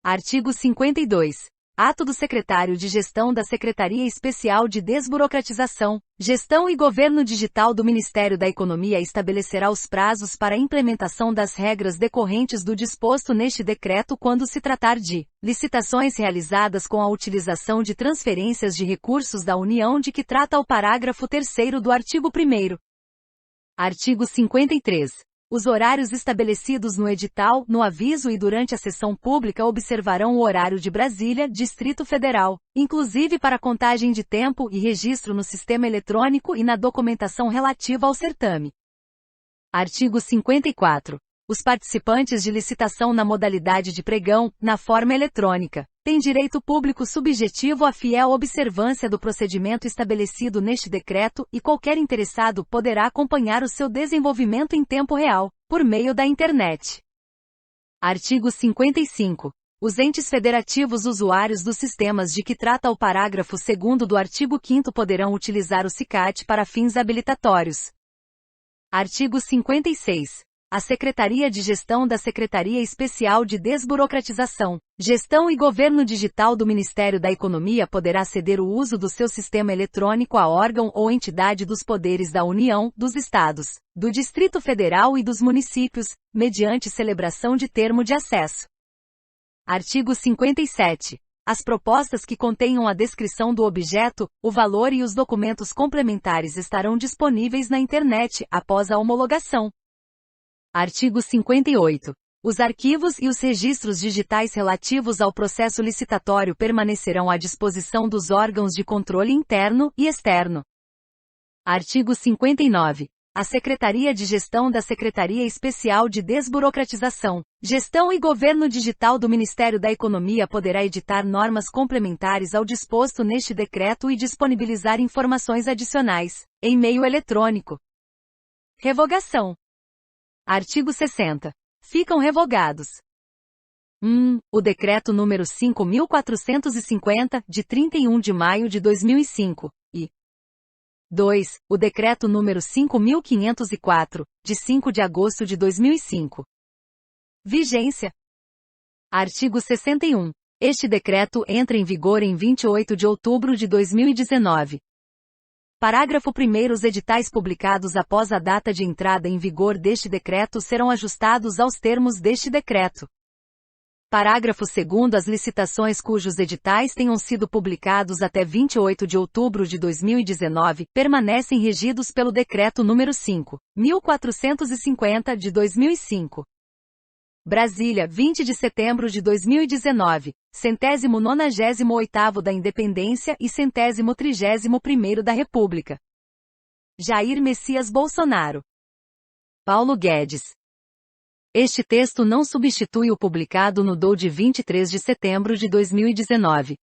Artigo 52. Ato do Secretário de Gestão da Secretaria Especial de Desburocratização, Gestão e Governo Digital do Ministério da Economia estabelecerá os prazos para a implementação das regras decorrentes do disposto neste decreto quando se tratar de licitações realizadas com a utilização de transferências de recursos da União de que trata o parágrafo 3º do artigo 1º. Artigo 53. Os horários estabelecidos no edital, no aviso e durante a sessão pública observarão o horário de Brasília, Distrito Federal, inclusive para contagem de tempo e registro no sistema eletrônico e na documentação relativa ao certame. Artigo 54. Os participantes de licitação na modalidade de pregão, na forma eletrônica, têm direito público subjetivo à fiel observância do procedimento estabelecido neste decreto e qualquer interessado poderá acompanhar o seu desenvolvimento em tempo real, por meio da internet. Artigo 55. Os entes federativos usuários dos sistemas de que trata o parágrafo 2º do artigo 5º poderão utilizar o SICAT para fins habilitatórios. Artigo 56. A Secretaria de Gestão da Secretaria Especial de Desburocratização, Gestão e Governo Digital do Ministério da Economia poderá ceder o uso do seu sistema eletrônico a órgão ou entidade dos poderes da União, dos Estados, do Distrito Federal e dos municípios, mediante celebração de termo de acesso. Artigo 57. As propostas que contenham a descrição do objeto, o valor e os documentos complementares estarão disponíveis na internet após a homologação. Artigo 58. Os arquivos e os registros digitais relativos ao processo licitatório permanecerão à disposição dos órgãos de controle interno e externo. Artigo 59. A Secretaria de Gestão da Secretaria Especial de Desburocratização, Gestão e Governo Digital do Ministério da Economia poderá editar normas complementares ao disposto neste decreto e disponibilizar informações adicionais, em meio eletrônico. Revogação. Artigo 60. Ficam revogados: 1. O Decreto número 5.450, de 31 de maio de 2005, e 2. O Decreto número 5.504, de 5 de agosto de 2005. Vigência. Artigo 61. Este decreto entra em vigor em 28 de outubro de 2019. Parágrafo 1º. Os editais publicados após a data de entrada em vigor deste decreto serão ajustados aos termos deste decreto. Parágrafo 2º. As licitações cujos editais tenham sido publicados até 28 de outubro de 2019 permanecem regidos pelo Decreto número 5.450 de 2005. Brasília, 20 de setembro de 2019, 198º da Independência e 131º da República. Jair Messias Bolsonaro. Paulo Guedes. Este texto não substitui o publicado no DOU de 23 de setembro de 2019.